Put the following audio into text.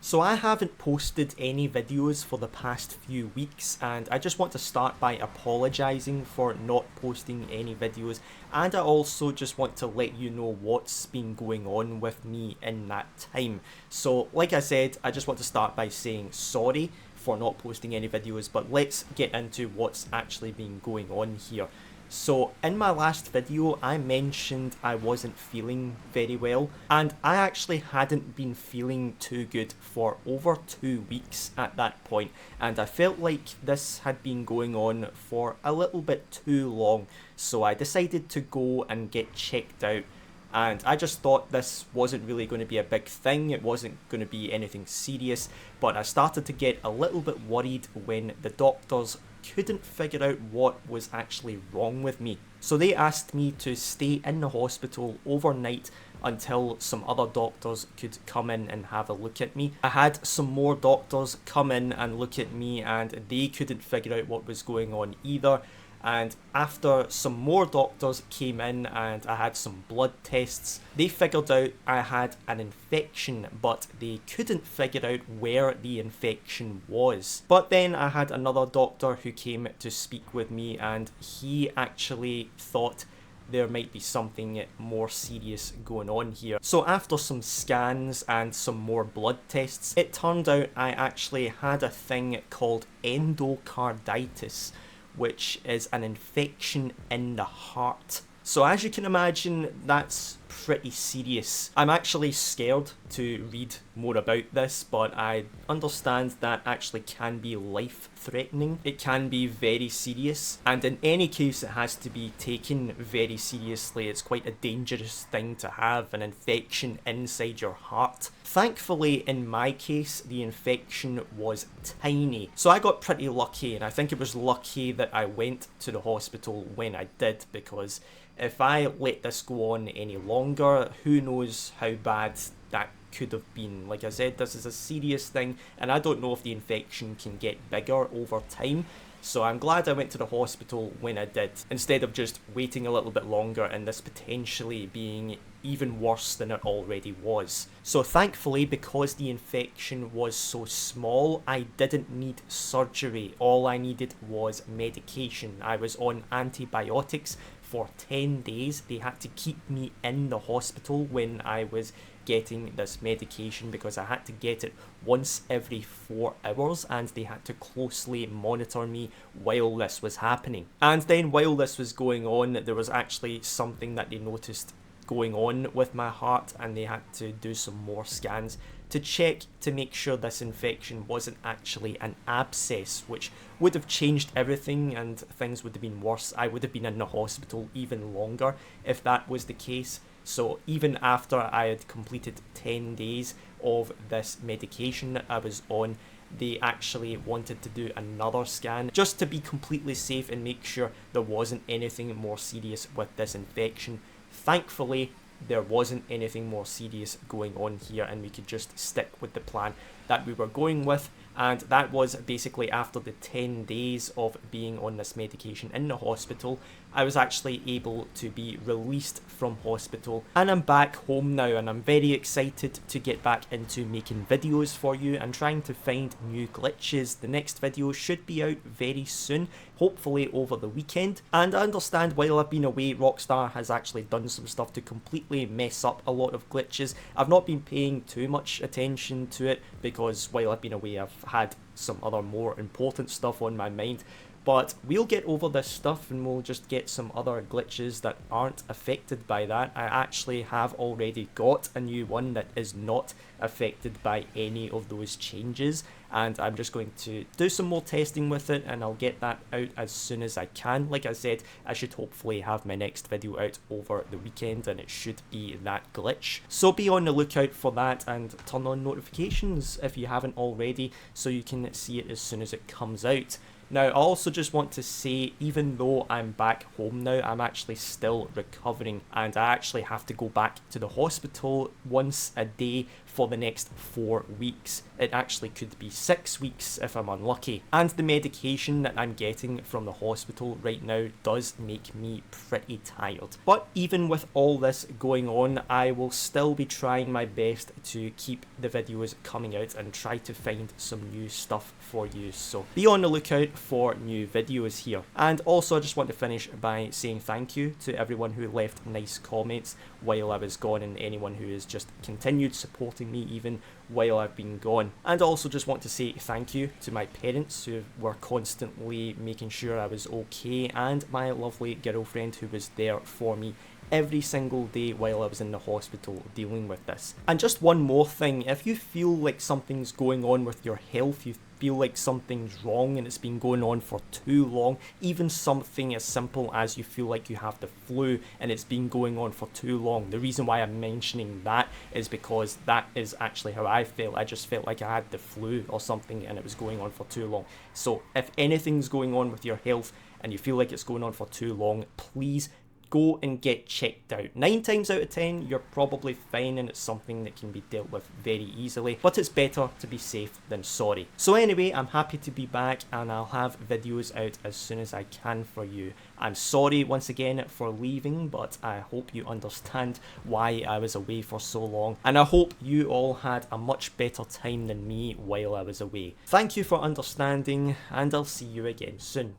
So I haven't posted any videos for the past few weeks, and I just want to start by apologising for not posting any videos, and I also just want to let you know what's been going on with me in that time. So like I said, I just want to start by saying sorry for not posting any videos, but let's get into what's actually been going on here. So in my last video I mentioned I wasn't feeling very well, and I actually hadn't been feeling too good for over 2 weeks at that point, and I felt like this had been going on for a little bit too long, so I decided to go and get checked out. And I just thought this wasn't really going to be a big thing, it wasn't going to be anything serious, but I started to get a little bit worried when the doctors couldn't figure out what was actually wrong with me. So they asked me to stay in the hospital overnight until some other doctors could come in and have a look at me. I had some more doctors come in and look at me, and they couldn't figure out what was going on either. And after some more doctors came in and I had some blood tests, they figured out I had an infection, but they couldn't figure out where the infection was. But then I had another doctor who came to speak with me, and he actually thought there might be something more serious going on here. So after some scans and some more blood tests, it turned out I actually had a thing called endocarditis, which is an infection in the heart. So as you can imagine, that's pretty serious. I'm actually scared to read more about this, but I understand that actually can be life-threatening. It can be very serious, and in any case it has to be taken very seriously. It's quite a dangerous thing to have, an infection inside your heart. Thankfully, in my case, the infection was tiny. So I got pretty lucky, and I think it was lucky that I went to the hospital when I did, because if I let this go on any longer, who knows how bad that could have been. Like I said, this is a serious thing, and I don't know if the infection can get bigger over time. So I'm glad I went to the hospital when I did, instead of just waiting a little bit longer and this potentially being even worse than it already was. So thankfully, because the infection was so small, I didn't need surgery. All I needed was medication. I was on antibiotics for 10 days. They had to keep me in the hospital when I was getting this medication, because I had to get it once every 4 hours, and they had to closely monitor me while this was happening. And then while this was going on, there was actually something that they noticed going on with my heart, and they had to do some more scans to check to make sure this infection wasn't actually an abscess, which would have changed everything and things would have been worse. I would have been in the hospital even longer if that was the case. So even after I had completed 10 days of this medication that I was on, they actually wanted to do another scan just to be completely safe and make sure there wasn't anything more serious with this infection. Thankfully, there wasn't anything more serious going on here, and we could just stick with the plan that we were going with. And that was basically after the 10 days of being on this medication in the hospital, I was actually able to be released from hospital, and I'm back home now, and I'm very excited to get back into making videos for you and trying to find new glitches. The next video should be out very soon, hopefully over the weekend. And I understand while I've been away, Rockstar has actually done some stuff to completely mess up a lot of glitches. I've not been paying too much attention to it, because while I've been away I've had some other more important stuff on my mind. But we'll get over this stuff and we'll just get some other glitches that aren't affected by that. I actually have already got a new one that is not affected by any of those changes, and I'm just going to do some more testing with it, and I'll get that out as soon as I can. Like I said, I should hopefully have my next video out over the weekend, and it should be that glitch. So be on the lookout for that, and turn on notifications if you haven't already, so you can see it as soon as it comes out. Now, I also just want to say, even though I'm back home now, I'm actually still recovering, and I actually have to go back to the hospital once a day for the next 4 weeks. It actually could be 6 weeks if I'm unlucky. And the medication that I'm getting from the hospital right now does make me pretty tired. But even with all this going on, I will still be trying my best to keep the videos coming out and try to find some new stuff for you. So be on the lookout for new videos here. And also I just want to finish by saying thank you to everyone who left nice comments while I was gone, and anyone who has just continued supporting me even while I've been gone. And I also just want to say thank you to my parents who were constantly making sure I was okay, and my lovely girlfriend who was there for me every single day while I was in the hospital dealing with this. And just one more thing, if you feel like something's going on with your health, you feel like something's wrong and it's been going on for too long, even something as simple as you feel like you have the flu and it's been going on for too long. The reason why I'm mentioning that is because that is actually how I felt. I just felt like I had the flu or something and it was going on for too long. So if anything's going on with your health and you feel like it's going on for too long, please go and get checked out. 9 times out of 10 you're probably fine and it's something that can be dealt with very easily, but it's better to be safe than sorry. So anyway, I'm happy to be back and I'll have videos out as soon as I can for you. I'm sorry once again for leaving, but I hope you understand why I was away for so long, and I hope you all had a much better time than me while I was away. Thank you for understanding, and I'll see you again soon.